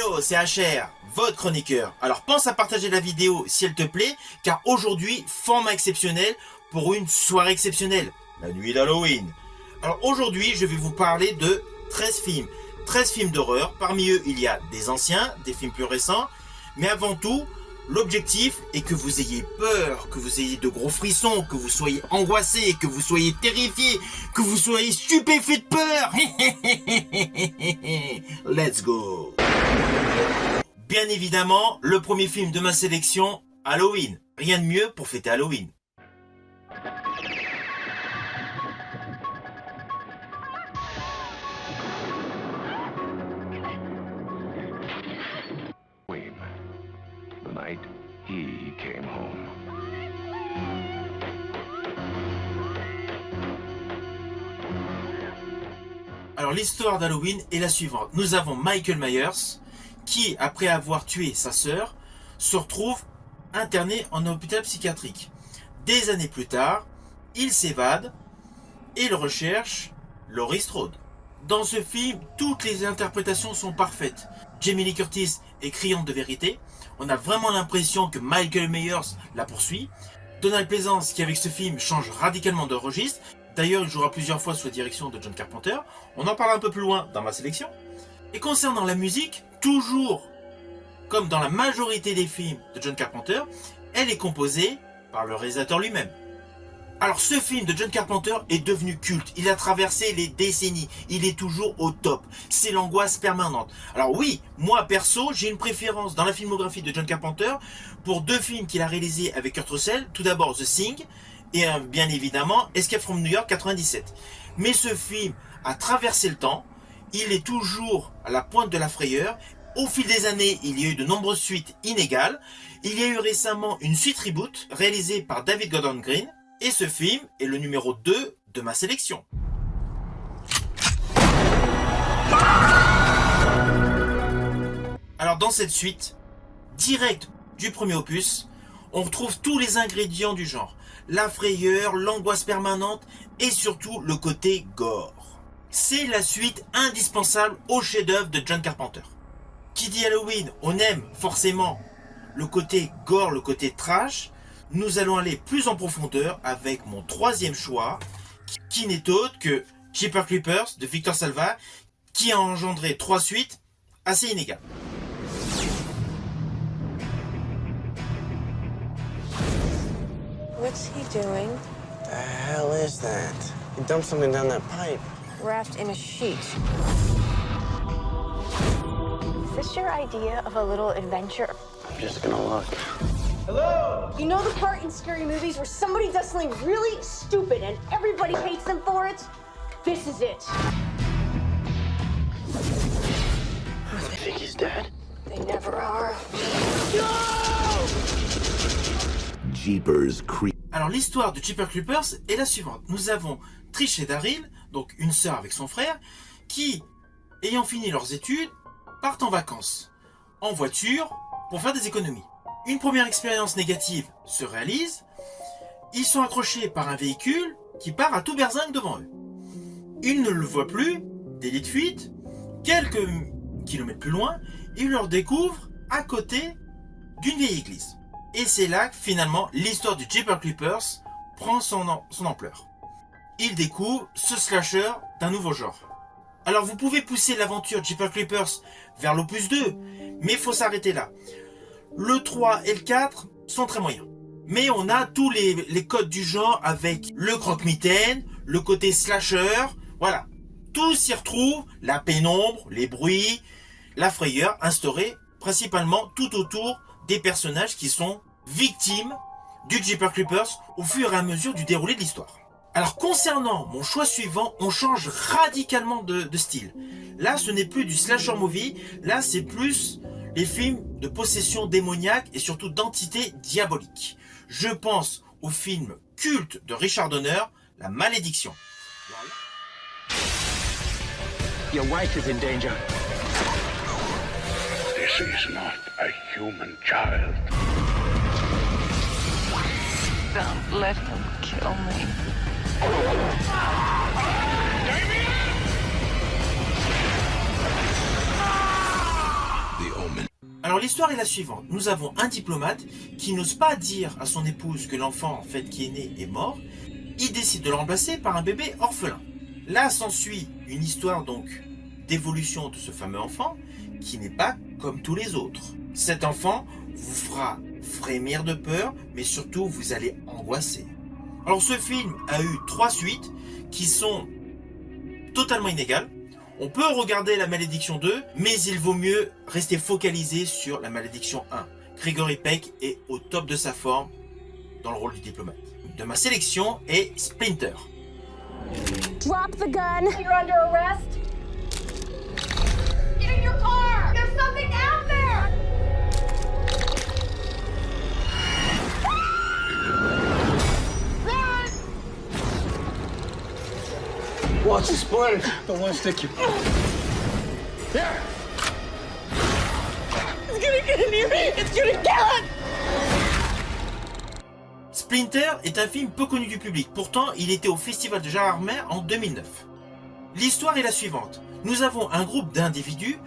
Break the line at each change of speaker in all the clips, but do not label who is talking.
Hello, c'est HR, votre chroniqueur. Alors pense à partager la vidéo si elle te plaît, car aujourd'hui, format exceptionnel pour une soirée exceptionnelle, la nuit d'Halloween. Alors aujourd'hui, je vais vous parler de 13 films. 13 films d'horreur, parmi eux il y a des anciens, des films plus récents, mais avant tout, l'objectif est que vous ayez peur, que vous ayez de gros frissons, que vous soyez angoissé, que vous soyez terrifié, que vous soyez stupéfait de peur. Let's go. Bien évidemment, le premier film de ma sélection, Halloween. Rien de mieux pour fêter Halloween.
The night he came home.
Alors l'histoire d'Halloween est la suivante. Nous avons Michael Myers qui, après avoir tué sa sœur, se retrouve interné en hôpital psychiatrique. Des années plus tard, il s'évade et il recherche Laurie Strode. Dans ce film, toutes les interprétations sont parfaites. Jamie Lee Curtis est criante de vérité. On a vraiment l'impression que Michael Myers la poursuit. Donald Pleasence, qui avec ce film change radicalement de registre. D'ailleurs, il jouera plusieurs fois sous la direction de John Carpenter. On en parle un peu plus loin dans ma sélection. Et concernant la musique, toujours comme dans la majorité des films de John Carpenter, elle est composée par le réalisateur lui-même. Alors ce film de John Carpenter est devenu culte, il a traversé les décennies, il est toujours au top, c'est l'angoisse permanente. Alors oui, moi perso, j'ai une préférence dans la filmographie de John Carpenter pour deux films qu'il a réalisés avec Kurt Russell, tout d'abord The Thing et bien évidemment Escape from New York 97. Mais ce film a traversé le temps, il est toujours à la pointe de la frayeur. Au fil des années, il y a eu de nombreuses suites inégales, il y a eu récemment une suite reboot réalisée par David Gordon Green. Et ce film est le numéro 2 de ma sélection. Alors dans cette suite, direct du premier opus, on retrouve tous les ingrédients du genre. La frayeur, l'angoisse permanente et surtout le côté gore. C'est la suite indispensable au chef-d'œuvre de John Carpenter. Qui dit Halloween, on aime forcément le côté gore, le côté trash. Nous allons aller plus en profondeur avec mon troisième choix, qui n'est autre que Jeepers Creepers de Victor Salva, qui a engendré 3 suites assez inégales.
What's he doing?
The hell is that? He dumped something down that pipe.
Wrapped in a sheet. Is this your idea of a little adventure?
I'm just gonna look.
Hello? You know the part in scary movies where somebody does something really stupid and everybody hates them for it? This is it.
I think he's dead.
They never are.
Jeepers Creepers.
Alors l'histoire de Jeepers Creepers est la suivante. Nous avons Trish et Daryl, donc une sœur avec son frère, qui, ayant fini leurs études, partent en vacances, en voiture, pour faire des économies. Une première expérience négative se réalise, ils sont accrochés par un véhicule qui part à tout berzingue devant eux. Ils ne le voient plus, délit de fuite, quelques kilomètres plus loin, ils le découvrent à côté d'une vieille église. Et c'est là que finalement l'histoire du Jeepers Creepers prend son ampleur. Ils découvrent ce slasher d'un nouveau genre. Alors vous pouvez pousser l'aventure Jeepers Creepers vers l'opus 2, mais il faut s'arrêter là. Le 3 et le 4 sont très moyens. Mais on a tous les codes du genre avec le croque-mitaine, le côté slasher, voilà. Tout s'y retrouve, la pénombre, les bruits, la frayeur instaurée principalement tout autour des personnages qui sont victimes du Jeepers Creepers au fur et à mesure du déroulé de l'histoire. Alors concernant mon choix suivant, on change radicalement de style. Là ce n'est plus du slasher movie, là c'est plus les films de possession démoniaque et surtout d'entités diaboliques. Je pense au film culte de Richard Donner, La Malédiction.
Your wife is in danger.
This is not a human child.
Don't let him kill me.
The
Alors l'histoire est la suivante. Nous avons un diplomate qui n'ose pas dire à son épouse que l'enfant en fait qui est né est mort. Il décide de le remplacer par un bébé orphelin. Là s'ensuit une histoire donc d'évolution de ce fameux enfant qui n'est pas comme tous les autres. Cet enfant vous fera frémir de peur, mais surtout vous allez angoisser. Alors ce film a eu 3 suites qui sont totalement inégales. On peut regarder La Malédiction 2, mais il vaut mieux rester focalisé sur La Malédiction 1. Gregory Peck est au top de sa forme dans le rôle du diplomate. De ma sélection est Splinter.
Drop the gun. You're under arrest. Get in your car. There's something out there.
Watch the splinter. Don't want to stick you. There.
It's gonna get in here. It's gonna kill us.
Splinter est un film peu connu du public, pourtant il était au festival de Gérardmer en 2009. L'histoire est la suivante. Nous avons un groupe d'individus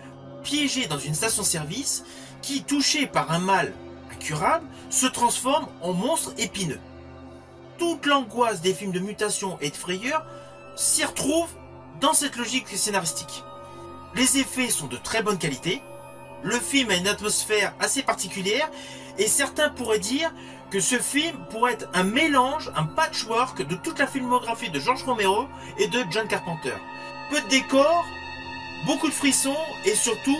piégés dans une station-service qui, touchés par un mal incurable, se transforment en monstres épineux. Toute l'angoisse des films de mutation et de frayeur s'y retrouve dans cette logique scénaristique. Les effets sont de très bonne qualité, le film a une atmosphère assez particulière et certains pourraient dire que ce film pourrait être un mélange, un patchwork de toute la filmographie de George Romero et de John Carpenter. Peu de décors, beaucoup de frissons et surtout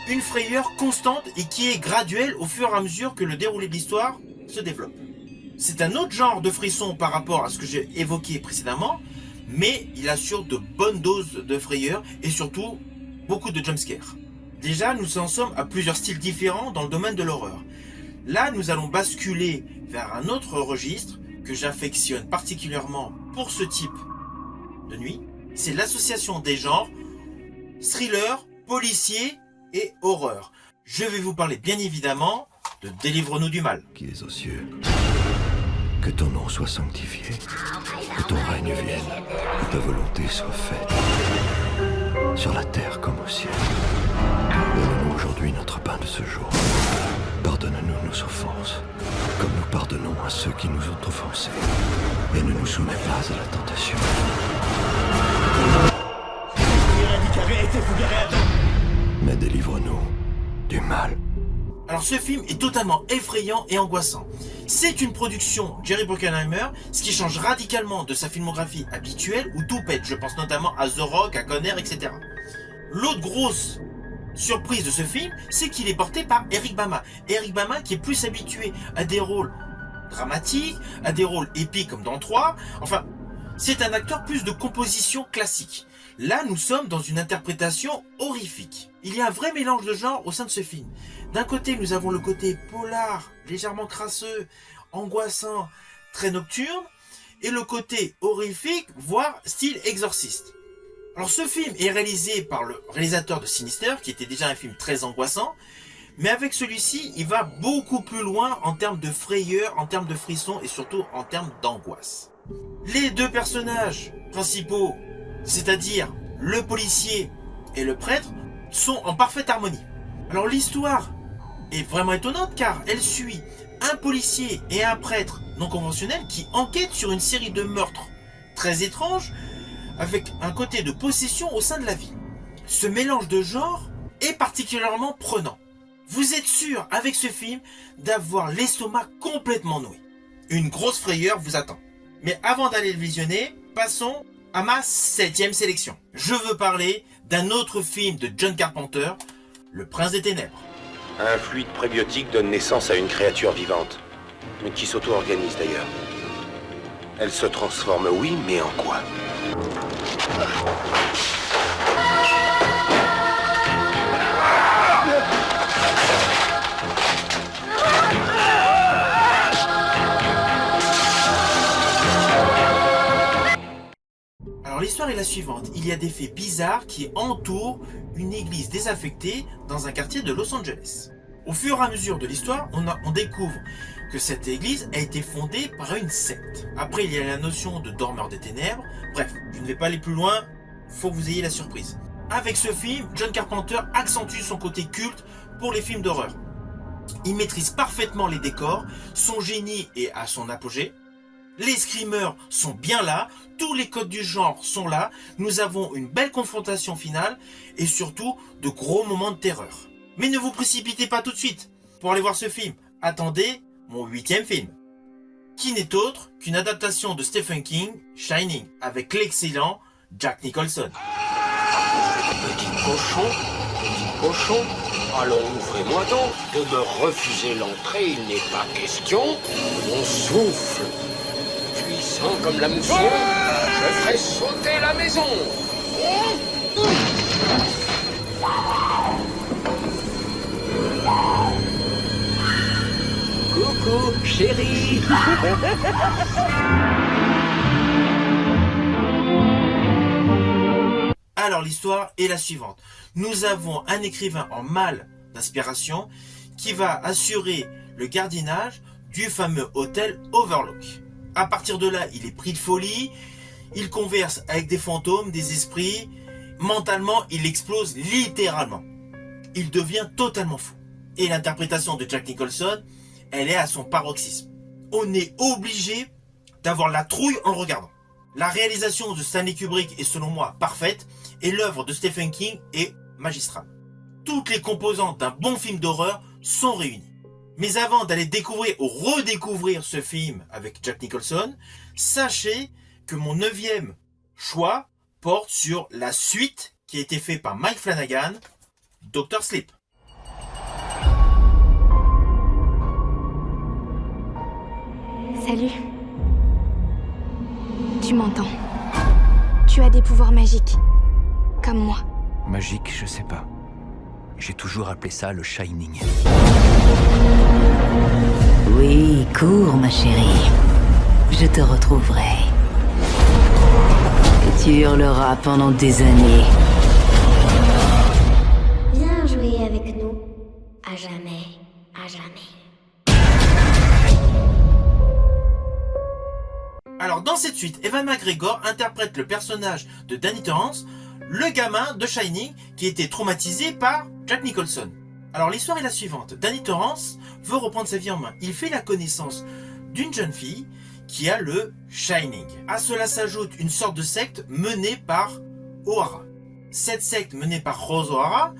une frayeur constante et qui est graduelle au fur et à mesure que le déroulé de l'histoire se développe. C'est un autre genre de frisson par rapport à ce que j'ai évoqué précédemment, mais il assure de bonnes doses de frayeur et surtout beaucoup de jumpscares. Déjà, nous en sommes à plusieurs styles différents dans le domaine de l'horreur. Là, nous allons basculer vers un autre registre que j'affectionne particulièrement pour ce type de nuit. C'est l'association des genres thriller, policier et horreur. Je vais vous parler bien évidemment de Délivre-nous du mal.
Qui es aux cieux, que ton nom soit sanctifié, que ton règne vienne, que ta volonté soit faite, sur la terre comme au ciel. Donne-nous aujourd'hui notre pain de ce jour. Pardonne-nous nos offenses, comme nous pardonnons à ceux qui nous ont offensés. Et ne nous soumets pas à la tentation. Mais délivre-nous du mal.
Alors ce film est totalement effrayant et angoissant. C'est une production Jerry Bruckheimer, ce qui change radicalement de sa filmographie habituelle où tout pète. Je pense notamment à The Rock, à Conner, etc. L'autre grosse surprise de ce film, c'est qu'il est porté par Eric Bana. Eric Bana qui est plus habitué à des rôles dramatiques, à des rôles épiques comme dans 3. Enfin, c'est un acteur plus de composition classique. Là, nous sommes dans une interprétation horrifique. Il y a un vrai mélange de genres au sein de ce film. D'un côté, nous avons le côté polar, légèrement crasseux, angoissant, très nocturne, et le côté horrifique, voire style exorciste. Alors ce film est réalisé par le réalisateur de Sinister, qui était déjà un film très angoissant, mais avec celui-ci, il va beaucoup plus loin en termes de frayeur, en termes de frissons et surtout en termes d'angoisse. Les deux personnages principaux, c'est-à-dire le policier et le prêtre, sont en parfaite harmonie. Alors l'histoire est vraiment étonnante car elle suit un policier et un prêtre non conventionnel qui enquêtent sur une série de meurtres très étranges avec un côté de possession au sein de la ville. Ce mélange de genres est particulièrement prenant. Vous êtes sûr avec ce film d'avoir l'estomac complètement noué. Une grosse frayeur vous attend. Mais avant d'aller le visionner, passons à ma 7e sélection. Je veux parler d'un autre film de John Carpenter, Le Prince des Ténèbres.
Un fluide prébiotique donne naissance à une créature vivante, mais qui s'auto-organise d'ailleurs. Elle se transforme, oui, mais en quoi?
Alors l'histoire est la suivante, il y a des faits bizarres qui entourent une église désaffectée dans un quartier de Los Angeles. Au fur et à mesure de l'histoire, on découvre que cette église a été fondée par une secte. Après il y a la notion de dormeur des ténèbres, bref, je ne vais pas aller plus loin, faut que vous ayez la surprise. Avec ce film, John Carpenter accentue son côté culte pour les films d'horreur. Il maîtrise parfaitement les décors, son génie est à son apogée. Les screamers sont bien là, tous les codes du genre sont là, nous avons une belle confrontation finale et surtout de gros moments de terreur. Mais ne vous précipitez pas tout de suite pour aller voir ce film. Attendez mon 8e film, qui n'est autre qu'une adaptation de Stephen King, Shining, avec l'excellent Jack Nicholson.
Petit cochon, allons ouvrez-moi donc. De me refuser l'entrée, il n'est pas question. Mon souffle, puissant comme la mousson, je ferai sauter la maison.
Coucou, chérie.
Alors l'histoire est la suivante. Nous avons un écrivain en mal d'inspiration qui va assurer le gardiennage du fameux hôtel Overlook. À partir de là, il est pris de folie, il converse avec des fantômes, des esprits, mentalement il explose littéralement. Il devient totalement fou. Et l'interprétation de Jack Nicholson, elle est à son paroxysme. On est obligé d'avoir la trouille en le regardant. La réalisation de Stanley Kubrick est selon moi parfaite et l'œuvre de Stephen King est magistrale. Toutes les composantes d'un bon film d'horreur sont réunies. Mais avant d'aller découvrir ou redécouvrir ce film avec Jack Nicholson, sachez que mon 9e choix porte sur la suite qui a été faite par Mike Flanagan, Dr. Sleep.
Salut. Tu m'entends. Tu as des pouvoirs magiques. Comme moi.
Magique, je sais pas. J'ai toujours appelé ça le Shining.
Oui, cours, ma chérie. Je te retrouverai. Et tu hurleras pendant des années.
Viens jouer avec nous. À jamais. À jamais.
Alors dans cette suite, Ewan McGregor interprète le personnage de Danny Torrance, le gamin de Shining qui était traumatisé par Jack Nicholson. Alors l'histoire est la suivante. Danny Torrance veut reprendre sa vie en main. Il fait la connaissance d'une jeune fille qui a le Shining. À cela s'ajoute une sorte de secte menée par O'Hara. Cette secte menée par Rose O'Hara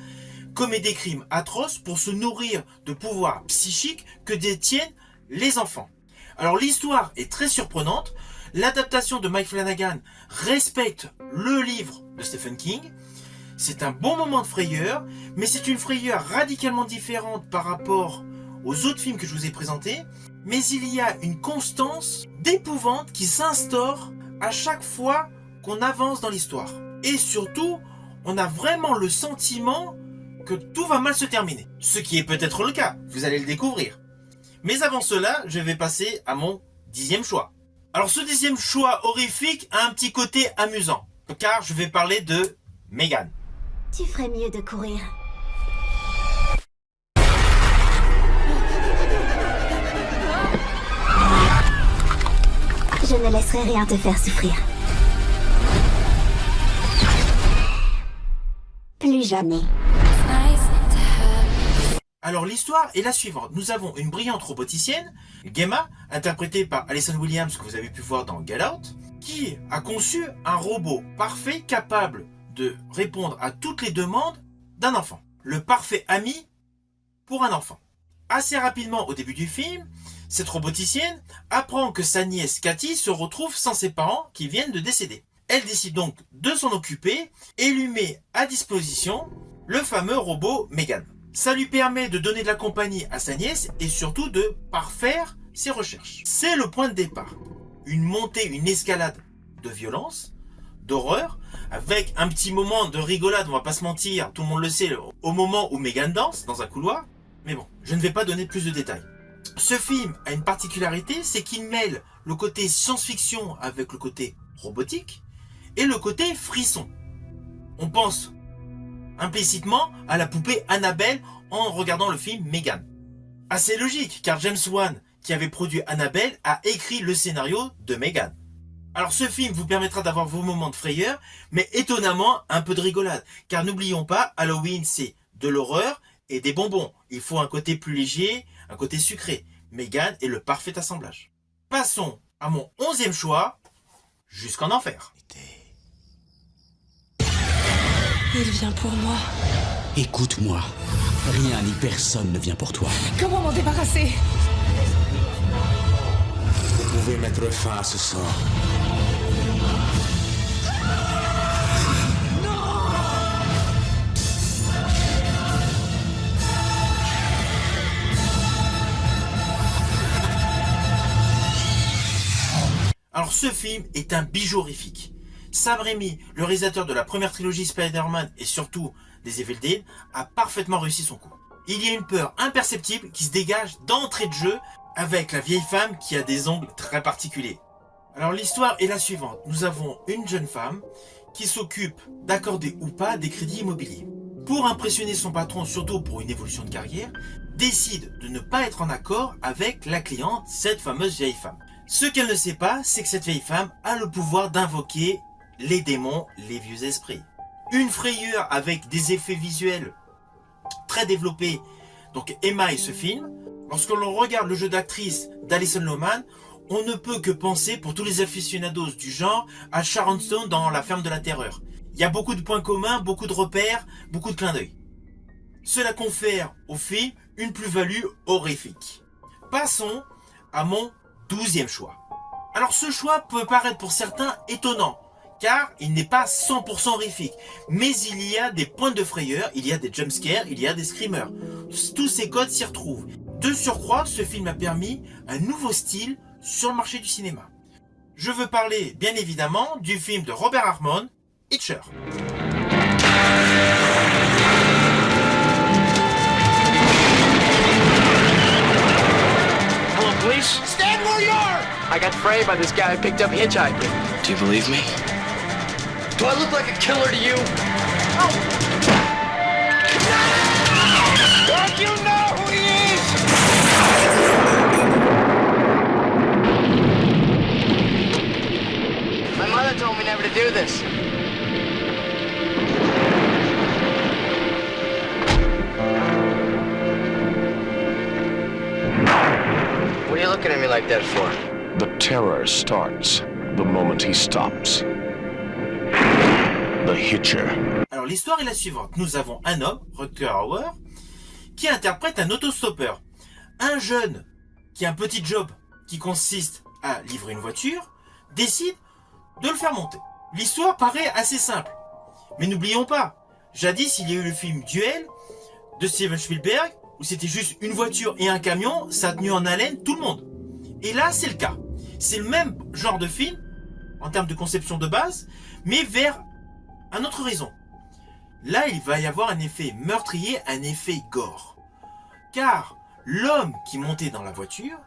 commet des crimes atroces pour se nourrir de pouvoirs psychiques que détiennent les enfants. Alors l'histoire est très surprenante. L'adaptation de Mike Flanagan respecte le livre de Stephen King. C'est un bon moment de frayeur, mais c'est une frayeur radicalement différente par rapport aux autres films que je vous ai présentés. Mais il y a une constance d'épouvante qui s'instaure à chaque fois qu'on avance dans l'histoire. Et surtout, on a vraiment le sentiment que tout va mal se terminer. Ce qui est peut-être le cas, vous allez le découvrir. Mais avant cela, je vais passer à mon 10e choix. Alors ce 10e choix horrifique a un petit côté amusant, car je vais parler de Megan.
Tu ferais mieux de courir. Je ne laisserai rien te faire souffrir. Plus jamais.
Alors l'histoire est la suivante. Nous avons une brillante roboticienne, Gemma, interprétée par Allison Williams, que vous avez pu voir dans Get Out, qui a conçu un robot parfait capable de répondre à toutes les demandes d'un enfant. Le parfait ami pour un enfant. Assez rapidement au début du film, cette roboticienne apprend que sa nièce Cathy se retrouve sans ses parents qui viennent de décéder. Elle décide donc de s'en occuper et lui met à disposition le fameux robot Megan. Ça lui permet de donner de la compagnie à sa nièce et surtout de parfaire ses recherches. C'est le point de départ. Une montée, une escalade de violence, d'horreur, avec un petit moment de rigolade, on va pas se mentir, tout le monde le sait, au moment où Megan danse dans un couloir. Mais bon, je ne vais pas donner plus de détails. Ce film a une particularité, c'est qu'il mêle le côté science-fiction avec le côté robotique et le côté frisson. On pense implicitement à la poupée Annabelle en regardant le film Megan. Assez logique, car James Wan, qui avait produit Annabelle, a écrit le scénario de Megan. Alors ce film vous permettra d'avoir vos moments de frayeur, mais étonnamment un peu de rigolade, car n'oublions pas, Halloween c'est de l'horreur et des bonbons. Il faut un côté plus léger, un côté sucré. Megan est le parfait assemblage. Passons à mon 11e choix, Jusqu'en enfer.
Il vient pour moi.
Écoute-moi, rien ni personne ne vient pour toi.
Comment m'en débarrasser?
Vous pouvez mettre fin à ce sort.
Alors ce film est un bijou horrifique. Sam Raimi, le réalisateur de la première trilogie Spider-Man et surtout des Evil Dead, a parfaitement réussi son coup. Il y a une peur imperceptible qui se dégage d'entrée de jeu avec la vieille femme qui a des ongles très particuliers. Alors l'histoire est la suivante. Nous avons une jeune femme qui s'occupe d'accorder ou pas des crédits immobiliers. Pour impressionner son patron, surtout pour une évolution de carrière, décide de ne pas être en accord avec la cliente, cette fameuse vieille femme. Ce qu'elle ne sait pas, c'est que cette vieille femme a le pouvoir d'invoquer les démons, les vieux esprits. Une frayeur avec des effets visuels très développés, donc émaille ce film. Lorsque l'on regarde le jeu d'actrice d'Alison Lohman, on ne peut que penser, pour tous les aficionados du genre, à Sharon Stone dans La Ferme de la Terreur. Il y a beaucoup de points communs, beaucoup de repères, beaucoup de clins d'œil. Cela confère au film une plus-value horrifique. Passons à mon 12e choix. Alors ce choix peut paraître pour certains étonnant, car il n'est pas 100% horrifique, mais il y a des points de frayeur, il y a des jumpscares, il y a des screamers. Tous ces codes s'y retrouvent. De surcroît, ce film a permis un nouveau style sur le marché du cinéma. Je veux parler bien évidemment du film de Robert Harmon, Hitcher.
Hello, police? Stand where you are! I got frayed by this guy who picked up hitchhiking.
Do you believe me?
Do I look like a killer to you? Oh! Don't you know who he is? My mother told me never to do this. What are you looking at me like that for?
The terror starts the moment he stops. The Hitcher.
Alors l'histoire est la suivante. Nous avons un homme, Rutger Hauer, qui interprète un autostoppeur. Un jeune qui a un petit job qui consiste à livrer une voiture, décide de le faire monter. L'histoire paraît assez simple. Mais n'oublions pas, jadis il y a eu le film Duel de Steven Spielberg, où c'était juste une voiture et un camion, ça a tenu en haleine tout le monde. Et là c'est le cas. C'est le même genre de film, en termes de conception de base, mais vers un autre horizon. Là il va y avoir un effet meurtrier, un effet gore. Car l'homme qui montait dans la voiture,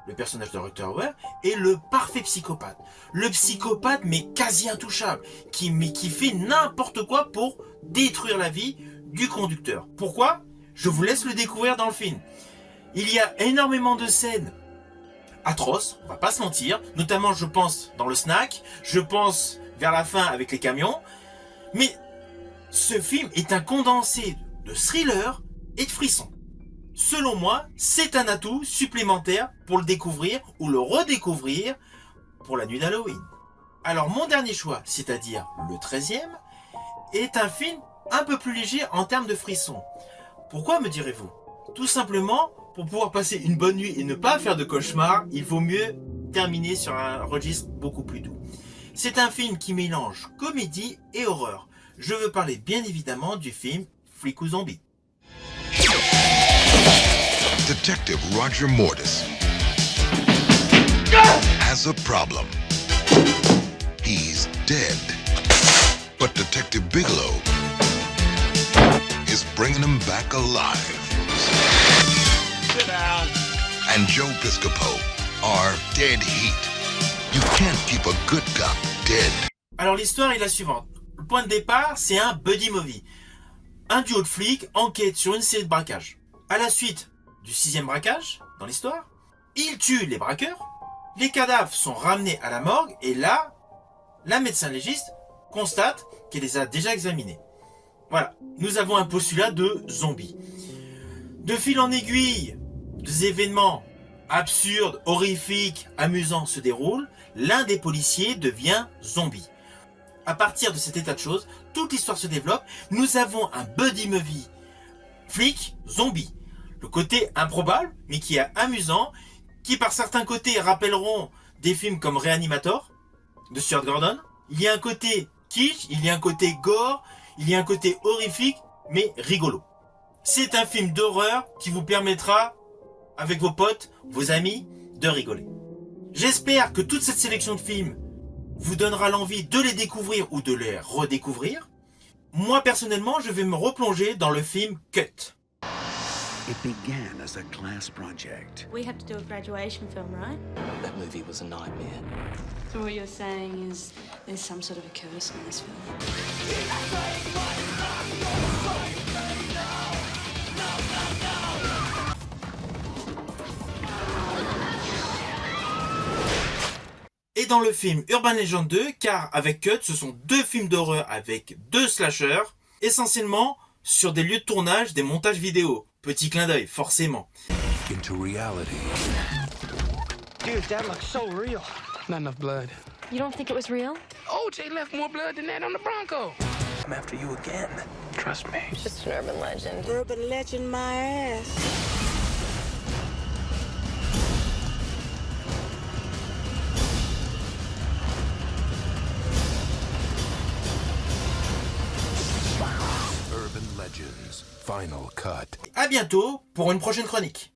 le personnage de Rutger Hauer, est le parfait psychopathe. Le psychopathe mais quasi intouchable, qui fait n'importe quoi pour détruire la vie du conducteur. Pourquoi ? Je vous laisse le découvrir dans le film. Il y a énormément de scènes atroces, on va pas se mentir, notamment je pense dans le snack, je pense vers la fin avec les camions, mais ce film est un condensé de thriller et de frissons. Selon moi, c'est un atout supplémentaire pour le découvrir ou le redécouvrir pour la nuit d'Halloween. Alors mon dernier choix, c'est-à-dire le 13e, est un film un peu plus léger en termes de frissons. Pourquoi me direz-vous ? Tout simplement, pour pouvoir passer une bonne nuit et ne pas faire de cauchemar, il vaut mieux terminer sur un registre beaucoup plus doux. C'est un film qui mélange comédie et horreur. Je veux parler bien évidemment du film Flic ou Zombie.
Detective Roger Mortis has a problem. He's dead. But Detective Bigelow is bringing him back alive.
Sit down.
And Joe Piscopo are dead heat. You can't keep a good cop dead.
Alors l'histoire est la suivante. Le point de départ, c'est un buddy movie. Un duo de flics enquête sur une série de braquages. À la suite du 6e braquage dans l'histoire, ils tuent les braqueurs, les cadavres sont ramenés à la morgue et là, la médecin légiste constate qu'elle les a déjà examinés. Voilà, nous avons un postulat de zombie. De fil en aiguille, des événements absurdes, horrifiques, amusants se déroulent, l'un des policiers devient zombie. À partir de cet état de choses, toute l'histoire se développe. Nous avons un buddy movie flic zombie. Le côté improbable, mais qui est amusant, qui par certains côtés rappelleront des films comme Reanimator, de Stuart Gordon. Il y a un côté kitsch, il y a un côté gore, il y a un côté horrifique, mais rigolo. C'est un film d'horreur qui vous permettra, avec vos potes, vos amis, de rigoler. J'espère que toute cette sélection de films vous donnera l'envie de les découvrir ou de les redécouvrir. Moi, personnellement, je vais me replonger dans le film Cut.
It began as a class project.
We have to do a graduation film, right?
That movie was a nightmare.
So what you're saying is there's some sort of a curse on this film.
Et dans le film Urban Legend 2, car avec Cut, ce sont deux films d'horreur avec deux slashers, essentiellement sur des lieux de tournage, des montages vidéo. Petit clin d'œil, forcément.
Into reality.
Dude, that looks so real.
Not enough blood.
You don't think it was real?
OJ left more blood than that on the Bronco.
I'm after you again.
Trust me.
It's just an urban legend.
Urban legend, my ass.
Urban Legends Final Cut.
À bientôt pour une prochaine chronique.